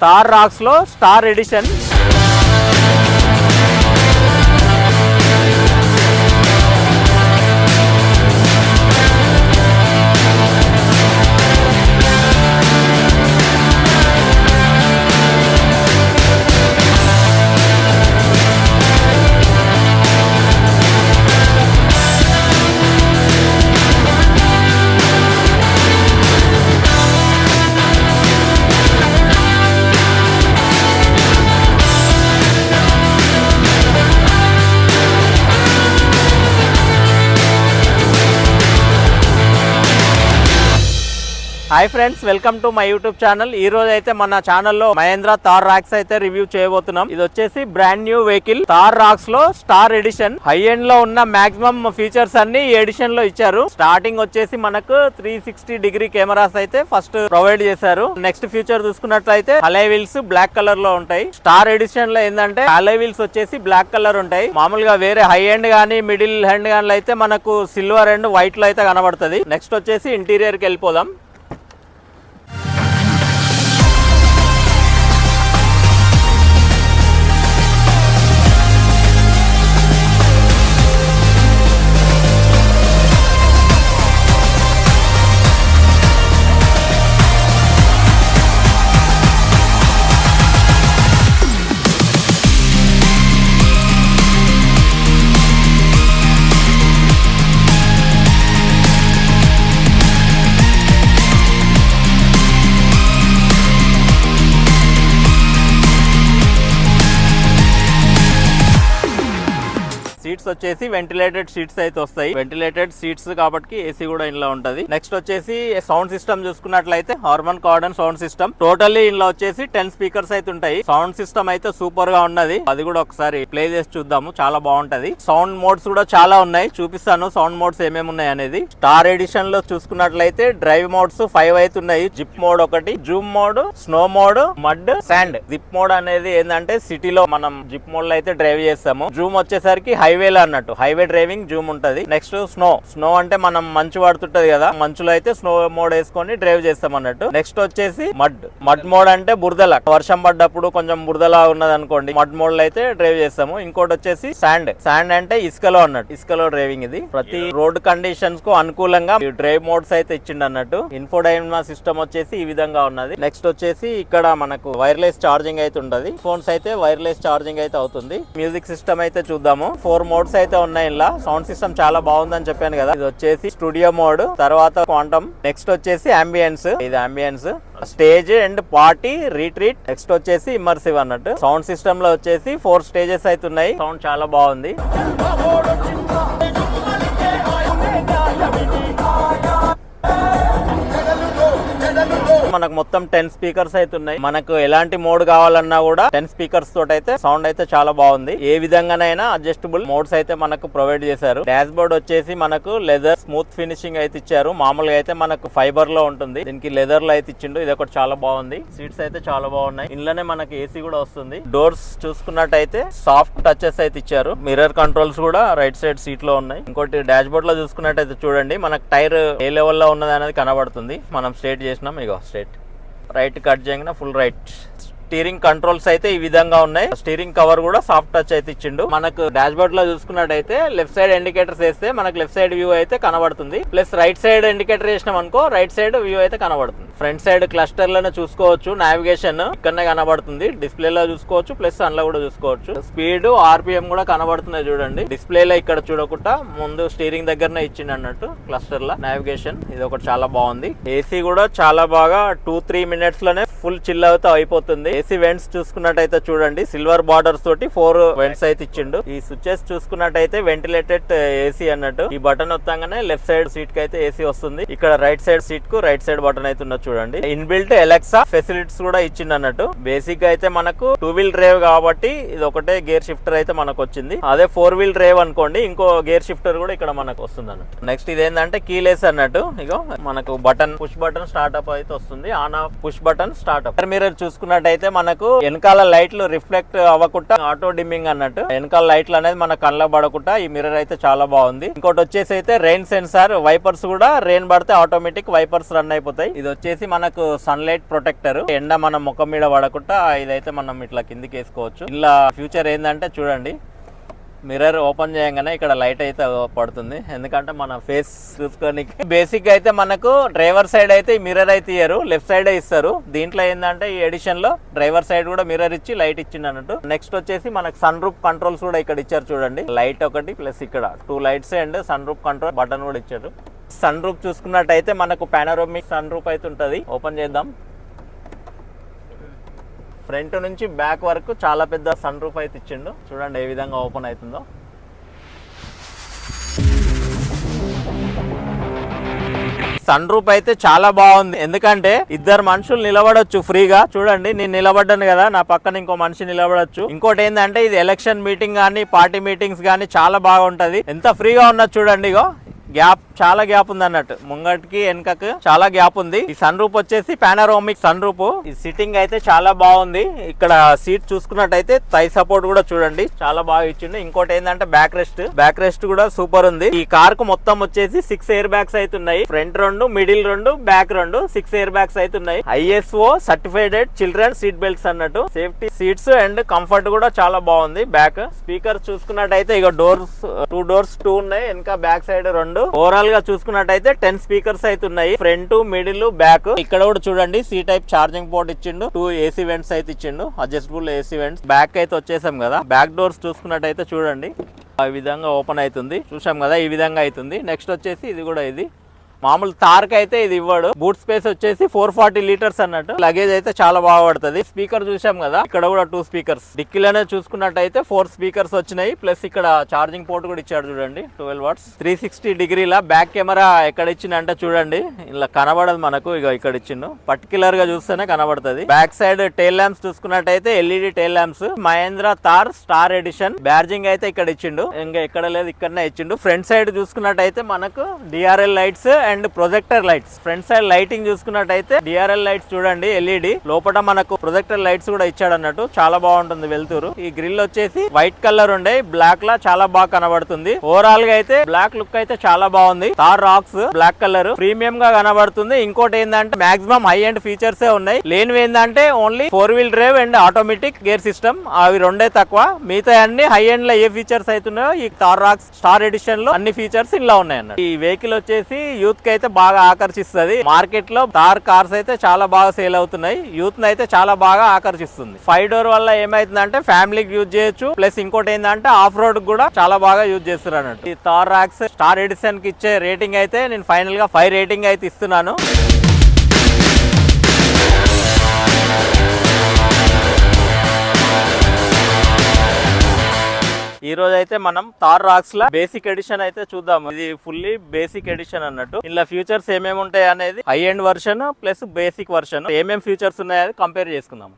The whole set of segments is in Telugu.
థార్ రాక్స్ లో star edition. Hi friends, welcome to my YouTube channel. ఈ రోజు అయితే మన ఛానల్లో మహేంద్ర థార్ రాక్స్ అయితే రివ్యూ చేయబోతున్నాం. ఇది వచ్చేసి brand new vehicle Thar Roxx లో స్టార్ ఎడిషన్. హై ఎండ్ లో ఉన్న మాక్సిమం ఫీచర్స్ అన్ని ఈ ఎడిషన్ లో ఇచ్చారు. స్టార్టింగ్ వచ్చేసి మనకు 360 డిగ్రీ కెమెరాస్ అయితే ఫస్ట్ ప్రొవైడ్ చేశారు. నెక్స్ట్ ఫీచర్ చూసుకున్నట్లయితే అలై వీల్స్ బ్లాక్ కలర్ లో ఉంటాయి. స్టార్ ఎడిషన్ లో ఏంటంటే అలై వీల్స్ వచ్చేసి బ్లాక్ కలర్ ఉంటాయి. మామూలుగా వేరే హై ఎండ్ గానీ మిడిల్ హ్యాండ్ గానీ అయితే మనకు సిల్వర్ అండ్ వైట్ లో అయితే కనబడుతుంది. నెక్స్ట్ వచ్చేసి ఇంటీరియర్ కి వెళ్ళిపోదాం. సీట్స్ వచ్చేసి వెంటిలేటెడ్ సీట్స్ అయితే వస్తాయి. వెంటిలేటెడ్ సీట్స్ కాబట్టి ఏసీ కూడా ఇంట్లో ఉంటది. నెక్స్ట్ వచ్చేసి సౌండ్ సిస్టమ్ చూసుకున్నట్లయితే Harman cordon sound system. Totally ఇంట్లో వచ్చేసి 10 స్పీకర్స్ అయితే ఉంటాయి. సౌండ్ సిస్టమ్ అయితే సూపర్ గా ఉన్నది. అది కూడా ఒకసారి ప్లే చేసి చూద్దాము, చాలా బాగుంటది. సౌండ్ మోడ్స్ కూడా చాలా ఉన్నాయి, చూపిస్తాను సౌండ్ మోడ్స్ ఏమేమి ఉన్నాయి అనేది. స్టార్ ఎడిషన్ లో చూసుకున్నట్లయితే డ్రైవ్ మోడ్స్ 5 అయితే ఉన్నాయి. జిప్ మోడ్ ఒకటి, Zoom mode, snow mode, mud, sand. Zip mode అనేది ఏంటంటే సిటీలో మనం జిప్ మోడ్ లో అయితే డ్రైవ్ చేస్తాము. జూమ్ వచ్చేసరికి హైవే అన్నట్టు హైవే డ్రైవింగ్ జూమ్ ఉంటది. నెక్స్ట్ స్నో అంటే మనం మంచు పడుతుంటది కదా, మంచులో అయితే స్నో మోడ్ వేసుకొని డ్రైవ్ చేస్తాం అన్నట్టు. నెక్స్ట్ వచ్చేసి మడ్ మోడ్ అంటే బురదలా, వర్షం పడ్డప్పుడు కొంచెం బురదలా ఉన్నది అనుకోండి, మడ్ మోడ్ లో అయితే డ్రైవ్ చేస్తాము. ఇంకోటి వచ్చేసి శాండ్ అంటే ఇసుకలో అన్నట్టు, ఇసుకలో డ్రైవింగ్. ఇది ప్రతి రోడ్ కండిషన్స్ కు అనుకూలంగా డ్రైవ్ మోడ్స్ అయితే ఇచ్చిండు అన్నట్టు. ఇన్ఫోడైనమా సిస్టమ్ వచ్చేసి ఈ విధంగా ఉన్నది. నెక్స్ట్ వచ్చేసి ఇక్కడ మనకు వైర్లెస్ ఛార్జింగ్ అయితే ఉంటది. ఫోన్స్ అయితే వైర్లెస్ ఛార్జింగ్ అయితే అవుతుంది. మ్యూజిక్ సిస్టమ్ అయితే చూద్దాము. 4 మోడ్స్ అయితే ఉన్నాయి. ఇలా సౌండ్ సిస్టమ్ చాలా బాగుందని చెప్పాను కదా. ఇది వచ్చేసి స్టూడియో మోడ్, తర్వాత క్వాంటమ్. నెక్స్ట్ వచ్చేసి అంబియన్స్, ఇది ambience, stage and party, retreat. Next వచ్చేసి ఇమ్మర్సివ్ అన్నట్టు. సౌండ్ సిస్టమ్ లో వచ్చేసి 4 స్టేజెస్ అయితే ఉన్నాయి. సౌండ్ చాలా బాగుంది. మనకు మొత్తం 10 స్పీకర్స్ అయితే ఉన్నాయి. మనకు ఎలాంటి మోడ్ కావాలన్నా కూడా 10 స్పీకర్స్ తోటి అయితే సౌండ్ అయితే చాలా బాగుంది. ఏ విధంగానైనా అడ్జస్టబుల్ మోడ్స్ అయితే మనకు ప్రొవైడ్ చేశారు. డాష్ బోర్డ్ వచ్చేసి మనకు లెదర్ స్మూత్ ఫినిషింగ్ అయితే ఇచ్చారు. మామూలుగా అయితే మనకు ఫైబర్ లో ఉంటుంది, దీనికి లెదర్ లో అయితే ఇచ్చిండు. ఇది ఒకటి చాలా బాగుంది. సీట్స్ అయితే చాలా బాగున్నాయి. ఇంట్లోనే మనకి ఏసీ కూడా వస్తుంది. డోర్స్ చూసుకున్నట్టయితే సాఫ్ట్ టచెస్ అయితే ఇచ్చారు. మిర్రర్ కంట్రోల్స్ కూడా రైట్ సైడ్ సీట్ లో ఉన్నాయి. ఇంకోటి డాష్ బోర్డ్ లో చూసుకున్నట్టయితే చూడండి, మనకు టైర్ ఏ లెవెల్ లో ఉన్నది అనేది కనబడుతుంది. మనం స్ట్రైట్ చేసినాం, ఇగో స్ట్రైట్. రైట్ కట్ చేయగానే ఫుల్ రైట్. స్టీరింగ్ కంట్రోల్స్ అయితే ఈ విధంగా ఉన్నాయి. స్టీరింగ్ కవర్ కూడా సాఫ్ట్ టచ్ అయితే ఇచ్చిండు. మనకు డాష్ బోర్డ్ లో చూసుకున్నట్టయితే లెఫ్ట్ సైడ్ ఇండికేటర్స్ వేస్తే మనకు లెఫ్ట్ సైడ్ వ్యూ అయితే కనబడుతుంది. ప్లస్ రైట్ సైడ్ ఇండికేటర్ వేసినాం అనుకో రైట్ సైడ్ వ్యూ అయితే కనబడుతుంది. ఫ్రంట్ సైడ్ క్లస్టర్ లోనే చూసుకోవచ్చు. నావిగేషన్ ఇక్కడనే కనబడుతుంది. డిస్ప్లే లో చూసుకోవచ్చు, ప్లస్ అందులో కూడా చూసుకోవచ్చు. స్పీడ్, ఆర్పిఎం కూడా కనబడుతున్నాయి చూడండి. డిస్ప్లేలో ఇక్కడ చూడకుండా ముందు స్టీరింగ్ దగ్గరనే ఇచ్చిండు అన్నట్టు. క్లస్టర్ లో నావిగేషన్ ఇది ఒకటి చాలా బాగుంది. ఏసీ కూడా చాలా బాగా 2-3 మినిట్స్ లోనే ఫుల్ చిల్ అవుతా అయిపోతుంది. ఏసీ వెంట్స్ చూసుకున్నట్టయితే చూడండి, సిల్వర్ బార్డర్స్ తోటి 4 వెంట్స్ అయితే ఇచ్చిండు. ఈ స్విచెస్ చూసుకున్నట్టయితే వెంటిలేటెడ్ ఏసీ అన్నట్టు. ఈ బటన్ వస్తాగానే లెఫ్ట్ సైడ్ సీట్ కి అయితే ఏసీ వస్తుంది. ఇక్కడ రైట్ సైడ్ సీట్ కు రైట్ సైడ్ బటన్ అయితే ఉన్నది చూడండి. ఇన్బిల్ట్ ఎలెక్సా ఫెసిలిటీస్ కూడా ఇచ్చిండు అన్నట్టు. బేసిక్ గా అయితే మనకు 2 వీల్ డ్రైవ్ కాబట్టి ఇది ఒకటే గేర్ షిఫ్టర్ అయితే మనకు వచ్చింది. అదే 4 వీల్ డ్రైవ్ అనుకోండి, ఇంకో గేర్ షిఫ్టర్ కూడా ఇక్కడ మనకు వస్తుంది అన్నట్టు. నెక్స్ట్ ఇదేంటంటే కీలెస్ అన్నట్టు. ఇగో మనకు బటన్, పుష్ బటన్ స్టార్ట్అప్ అయితే వస్తుంది. On off push button start auto. Mirror చూసుకున్నట్టయితే మనకు వెనకాల లైట్లు రిఫ్లెక్ట్ అవ్వకుండా ఆటో డిమ్మింగ్ అన్నట్టు, వెనకాల లైట్లు అనేది మన కళ్ళ పడకుండా ఈ మిర్రర్ అయితే చాలా బాగుంది. ఇంకోటి వచ్చేసి అయితే రెయిన్ సెన్సార్, వైపర్స్ కూడా రెయిన్ పడితే ఆటోమేటిక్ వైపర్స్ రన్ అయిపోతాయి. ఇది వచ్చేసి మనకు సన్ లైట్ ప్రొటెక్టర్, ఎండ మన ముఖం మీద పడకుండా ఇదైతే మనం ఇట్లా కిందికి వేసుకోవచ్చు. ఇలా ఫ్యూచర్ ఏంటంటే చూడండి, మిర్రర్ ఓపెన్ చేయగానే ఇక్కడ లైట్ అయితే పడుతుంది, ఎందుకంటే మన ఫేస్ చూసుకోనికి. బేసిక్ అయితే మనకు డ్రైవర్ సైడ్ అయితే ఈ మిర్రర్ అయితే ఇయ్యరు, లెఫ్ట్ సైడ్ ఇస్తారు. దీంట్లో ఏంటంటే ఈ ఎడిషన్ లో డ్రైవర్ సైడ్ కూడా మిర్రర్ ఇచ్చి లైట్ ఇచ్చింది అన్నట్టు. నెక్స్ట్ వచ్చేసి మనకు సన్ రూఫ్ కంట్రోల్స్ కూడా ఇక్కడ ఇచ్చారు చూడండి, లైట్ ఒకటి ప్లస్ ఇక్కడ 2 lights and sunroof control button కూడా ఇచ్చారు. సన్ రూఫ్ చూసుకున్నట్టయితే మనకు పానోరమిక్ సన్ రూఫ్ అయితే ఉంటుంది. ఓపెన్ చేద్దాం. ఫ్రంట్ నుంచి బ్యాక్ వరకు చాలా పెద్ద సన్ రూఫ్ అయితే ఇచ్చిండు, చూడండి ఏ విధంగా ఓపెన్ అవుతుందో. సన్ రూఫ్ అయితే చాలా బాగుంది, ఎందుకంటే 2 మనుషులు నిలబడొచ్చు ఫ్రీగా. చూడండి నేను నిలబడ్డాను కదా, నా పక్కన ఇంకో మనిషి నిలబడొచ్చు. ఇంకోటి ఏంటంటే ఇది ఎలక్షన్ మీటింగ్ కానీ పార్టీ మీటింగ్స్ కానీ చాలా బాగుంటది. ఎంత ఫ్రీగా ఉన్నది చూడండి. ఇగో గ్యాప్, చాలా గ్యాప్ ఉంది అన్నట్టు, ముంగటికి వెనకకు చాలా గ్యాప్ ఉంది. ఈ సన్ రూఫ్ వచ్చేసి పానోరామిక్ సన్ రూఫ్. ఈ సిట్టింగ్ అయితే చాలా బాగుంది. ఇక్కడ సీట్ చూసుకున్నట్టయితే థై సపోర్ట్ కూడా చూడండి చాలా బాగా ఇచ్చిండు. ఇంకోటి ఏంటంటే బ్యాక్ రెస్ట్ కూడా సూపర్ ఉంది. ఈ కార్ కు మొత్తం వచ్చేసి 6 ఎయిర్ బ్యాగ్స్ అయితే ఉన్నాయి. Front 2, middle 2, back 2, 6 air bags అయితే ఉన్నాయి. ISO certified children seat belts అన్నట్టు. సేఫ్టీ సీట్స్ అండ్ కంఫర్ట్ కూడా చాలా బాగుంది. బ్యాక్ స్పీకర్ చూసుకున్నట్టయితే ఇక డోర్స్ 2 డోర్స్ 2 ఉన్నాయి, ఇంకా బ్యాక్ సైడ్ 2. ఓవరాల్ గా చూసుకున్నట్టయితే 10 స్పీకర్స్ అయితే ఉన్నాయి, ఫ్రంట్, మిడిల్, బ్యాక్. ఇక్కడ కూడా చూడండి C టైప్ ఛార్జింగ్ పోర్ట్ ఇచ్చిండు, 2 AC వెంట్స్ అయితే ఇచ్చిండు, అడ్జస్టబుల్ AC వెంట్స్. బ్యాక్ అయితే వచ్చేసాం కదా, బ్యాక్ డోర్స్ చూసుకున్నట్టయితే చూడండి ఆ విధంగా ఓపెన్ అవుతుంది, చూసాం కదా ఈ విధంగా అవుతుంది. నెక్స్ట్ వచ్చేసి ఇది కూడా ఇది మామూలు తార్క్ అయితే ఇది ఇవ్వడు. బూట్ స్పేస్ వచ్చేసి 440 లీటర్స్ అన్నట్టు. లగేజ్ అయితే చాలా బాగా పడుతుంది. స్పీకర్ చూసాం కదా, ఇక్కడ కూడా 2 స్పీకర్స్. డిక్కీలోనే చూసుకున్నట్టయితే 4 స్పీకర్స్ వచ్చినాయి, ప్లస్ ఇక్కడ ఛార్జింగ్ పోర్ట్ కూడా ఇచ్చాడు చూడండి, 12 వాట్స్. 360 డిగ్రీల బ్యాక్ కెమెరా ఎక్కడ ఇచ్చిందంటే చూడండి, ఇలా కనబడదు మనకు, ఇక ఇక్కడ ఇచ్చిండు, పర్టికులర్ గా చూస్తేనే కనబడుతుంది. బ్యాక్ సైడ్ టైల్ ల్యాంప్స్ చూసుకున్నట్టయితే LED టైల్ ల్యాంప్స్, మహేంద్ర తార్ స్టార్ ఎడిషన్. బ్యాడ్జింగ్ అయితే ఇక్కడ ఇచ్చిండు, ఇంకా ఎక్కడ లేదు ఇక్కడనే ఇచ్చిండు. ఫ్రంట్ సైడ్ చూసుకున్నట్టయితే మనకు DRL lights and projector lights. Front side lighting చూసుకున్నట్టయితే DRL లైట్స్ చూడండి, LED లోపల మనకు ప్రొజెక్టర్ లైట్స్ కూడా ఇచ్చాడు అన్నట్టు, చాలా బాగుంటుంది వెళ్తురు. ఈ గ్రిల్ వచ్చేసి వైట్ కలర్ ఉండే, బ్లాక్ లా చాలా బాగా కనబడుతుంది. ఓవరాల్ గా అయితే బ్లాక్ లుక్ అయితే చాలా బాగుంది. తార్ రాక్స్ బ్లాక్ కలర్ ప్రీమియం గా కనబడుతుంది. ఇంకోటి ఏంటంటే మాక్సిమం హై ఎండ్ ఫీచర్స్ ఉన్నాయి. లేనివి ఏంటంటే only 4-wheel drive and automatic gear system, అవి 2 తక్కువ. మిగతా అన్ని హై ఎండ్ లో ఏ ఫీచర్స్ అవుతున్నాయో ఈ తార్ రాక్స్ స్టార్ ఎడిషన్ లో అన్ని ఫీచర్స్ ఇలా ఉన్నాయి అన్నట్టు. ఈ వెహికల్ వచ్చేసి యూత్ కి అయితే బాగా ఆకర్షిస్తుంది. మార్కెట్ లో తార్ కార్స్ అయితే చాలా బాగా సేల్ అవుతున్నాయి, యూత్ ని అయితే చాలా బాగా ఆకర్షిస్తుంది. 5 డోర్ వల్ల ఏమైతుందంటే ఫ్యామిలీకి యూజ్ చేయొచ్చు, ప్లస్ ఇంకోటి ఏంటంటే ఆఫ్ రోడ్ కూడా చాలా బాగా యూజ్ చేస్తారు అన్నట్టు. ఈ తార్ రాక్స్ స్టార్ ఎడిషన్ కి ఇచ్చే రేటింగ్ అయితే నేను ఫైనల్ గా 5 రేటింగ్ అయితే ఇస్తున్నాను. ఈ రోజు అయితే మనం తార్ రాక్స్ లా బేసిక్ ఎడిషన్ అయితే చూద్దాం. ఇది ఫుల్లీ బేసిక్ ఎడిషన్ అన్నట్టు. ఇలా ఫ్యూచర్స్ ఏమేమి ఉంటాయి అనేది high end version plus basic version ఏమేమి ఫ్యూచర్స్ ఉన్నాయని కంపేర్ చేసుకుందాం.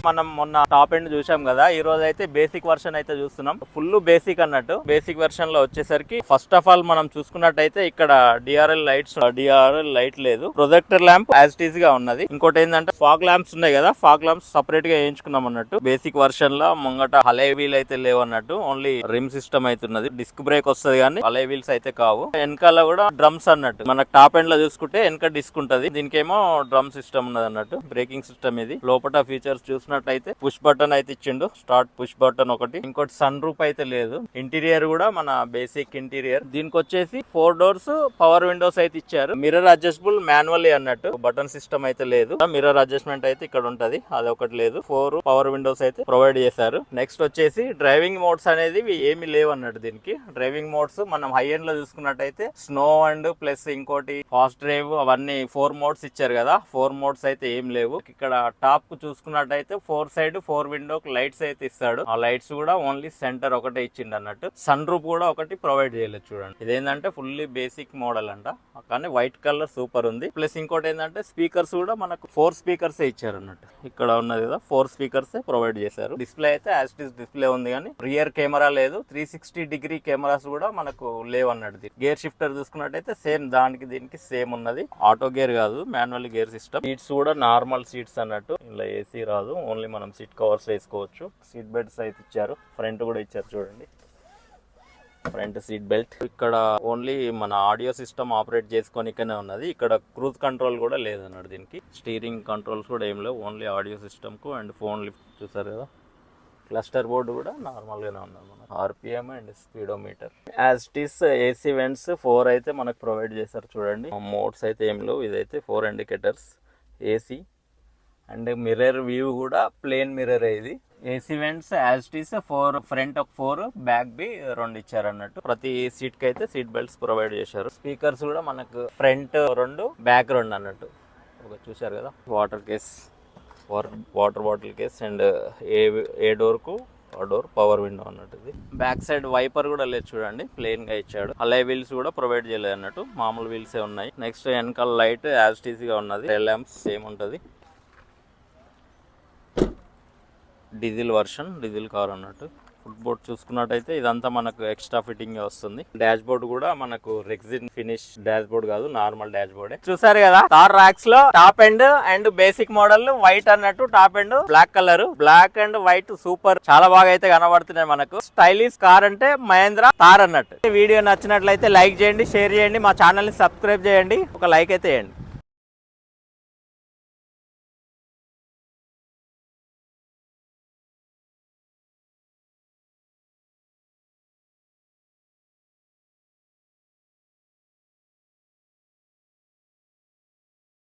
మనం మొన్న టాప్ ఎండ్ చూసాం కదా, ఈ రోజు అయితే బేసిక్ వర్షన్ అయితే చూస్తున్నాం. ఫుల్ బేసిక్ అన్నట్టు. బేసిక్ వర్షన్ లో వచ్చేసరికి ఫస్ట్ ఆఫ్ ఆల్ మనం చూసుకున్నట్టయితే ఇక్కడ DRL లైట్ లేదు, projector lamp as it is గా ఉన్నది. ఇంకోటి ఏంటంటే ఫాగ్ ల్యాంప్స్ ఉన్నాయి కదా, ఫాగ్ ల్యాంప్స్ సపరేట్ గా వేయించుకున్నాం అన్నట్టు. బేసిక్ వర్షన్ లో ముంగట అలై వీల్ అయితే లేవు అన్నట్టు, ఓన్లీ రిమ్ సిస్టమ్ అయితే ఉన్నది. డిస్క్ బ్రేక్ వస్తుంది కానీ అలై వీల్స్ అయితే కావు. వెనకాల కూడా డ్రమ్స్ అన్నట్టు. మనకు టాప్ ఎండ్ లో చూసుకుంటే వెనక డిస్క్ ఉంటది, దీనికేమో డ్రమ్ సిస్టమ్ ఉన్నది అన్నట్టు, బ్రేకింగ్ సిస్టమ్ ఇది. లోపల ఫీచర్స్ చూసుకున్నట్టు చూసుకున్నట్టయితే పుష్ బటన్ అయితే ఇచ్చిండు, స్టార్ట్ పుష్ బటన్ ఒకటి, ఇంకోటి సన్ రూప్ అయితే లేదు. ఇంటీరియర్ కూడా మన బేసిక్ ఇంటీరియర్. దీనికి వచ్చేసి 4 డోర్స్ పవర్ విండోస్ అయితే ఇచ్చారు. మిర్రర్ అడ్జస్టబుల్ మాన్యువల్లీ అన్నట్టు, బటన్ సిస్టమ్ అయితే లేదు. మిర్రర్ అడ్జస్ట్మెంట్ అయితే ఇక్కడ ఉంటది, అది ఒకటి లేదు. 4 పవర్ విండోస్ అయితే ప్రొవైడ్ చేశారు. నెక్స్ట్ వచ్చేసి డ్రైవింగ్ మోడ్స్ అనేది ఏమి లేవు అన్నట్టు. దీనికి డ్రైవింగ్ మోడ్స్ మనం హై ఎండ్ లో చూసుకున్నట్టయితే స్నో అండ్ ప్లస్ ఇంకోటి ఫాస్ట్ డ్రైవ్ అవన్నీ 4 మోడ్స్ ఇచ్చారు కదా, 4 మోడ్స్ అయితే ఏం లేవు. ఇక్కడ టాప్ కు చూసుకున్నట్టయితే 4 సైడ్ 4 విండో లైట్స్ అయితే ఇస్తాడు. ఆ లైట్స్ కూడా ఓన్లీ సెంటర్ ఒకటే ఇచ్చిండు అన్నట్టు. సన్ రూప్ కూడా ఒకటి ప్రొవైడ్ చేయలేదు చూడండి. ఇదేంటంటే ఫుల్లీ బేసిక్ మోడల్ అంట, కానీ వైట్ కలర్ సూపర్ ఉంది. ప్లస్ ఇంకోటి ఏంటంటే స్పీకర్స్ కూడా మనకు 4 స్పీకర్స్ ఇచ్చారు అన్నట్టు. ఇక్కడ ఉన్నది కదా 4 స్పీకర్స్ ప్రొవైడ్ చేశారు. డిస్ప్లే అయితే యాజ్ ఇట్ ఇస్ డిస్ప్లే ఉంది, కానీ రియర్ కెమెరా లేదు. 360 డిగ్రీ కెమెరాస్ కూడా మనకు లేవు అన్నట్టు. గేర్ షిఫ్టర్ చూసుకున్నట్టయితే సేమ్ దానికి దీనికి సేమ్ ఉన్నది. ఆటో గేర్ కాదు, మాన్యువల్ గేర్ సిస్టమ్. సీట్స్ కూడా నార్మల్ సీట్స్ అన్నట్టు, ఇలా ఏసీ రాదు, ఓన్లీ మనం సీట్ కవర్స్ వేసుకోవచ్చు. సీట్ బెల్ట్స్ అయితే ఇచ్చారు, ఫ్రంట్ కూడా ఇచ్చారు చూడండి, ఫ్రంట్ సీట్ బెల్ట్. ఇక్కడ ఓన్లీ మన ఆడియో సిస్టమ్ ఆపరేట్ చేసుకోనికనే ఉన్నది. ఇక్కడ క్రూజ్ కంట్రోల్ కూడా లేదన్నాడు. దీనికి స్టీరింగ్ కంట్రోల్స్ కూడా ఏం లేవు, ఓన్లీ ఆడియో సిస్టమ్ కు అండ్ ఫోన్ లిఫ్ట్ చూసారు కదా. క్లస్టర్ బోర్డు కూడా నార్మల్ గానే ఉన్నది. మన RPM and speedometer. As it is AC vents 4 అయితే మనకు ప్రొవైడ్ చేశారు చూడండి. మోడ్స్ అయితే ఏం లేవు. ఇదైతే 4 indicators, AC and mirror view కూడా ప్లేన్ మిర్రర్. ఇది AC vents as it is 4, front ఒక 4, బ్యాక్ బి 2 ఇచ్చారు అన్నట్టు. ప్రతి సీట్ కి అయితే సీట్ బెల్ట్స్ ప్రొవైడ్ చేశారు. స్పీకర్స్ కూడా మనకు ఫ్రంట్ 2, బ్యాక్ 2 అన్నట్టు. ఒక చూసారు కదా, water case, water bottle case and A door కు ఆ డోర్ పవర్ విండో అన్నట్టు. ఇది బ్యాక్ సైడ్ వైపర్ కూడా లేదు చూడండి, ప్లెయిన్ గా ఇచ్చాడు. అలై వీల్స్ కూడా ప్రొవైడ్ చేయలేదు అన్నట్టు, మామూలు వీల్స్ ఉన్నాయి. నెక్స్ట్ వెనకాల లైట్ యాజ్ ఇట్ ఈస్ గా ఉన్నది. టెల్ ల్యాంప్స్ సేమ్ ఉంటది. డీజిల్ వర్షన్, డీజిల్ కార్ అన్నట్టు. ఫుట్ బోర్డ్ చూసుకున్నట్టయితే ఇదంతా మనకు ఎక్స్ట్రా ఫిట్టింగ్ వస్తుంది. డాష్ బోర్డ్ కూడా మనకు రెక్సిన్ ఫినిష్ డాష్ బోర్డ్ కాదు, నార్మల్ డాష్ బోర్డ్. చూసారు కదా, థార్ రాక్స్ లో top end and basic model white అన్నట్టు, top end black colour, black and white super, చాలా బాగా అయితే కనబడుతున్నాయి మనకు. స్టైలిష్ కార్ అంటే మహేంద్ర థార్ అన్నట్టు. వీడియో నచ్చినట్లయితే లైక్ చేయండి, షేర్ చేయండి, మా ఛానల్ ని సబ్స్క్రైబ్ చేయండి, ఒక లైక్ అయితే చేయండి.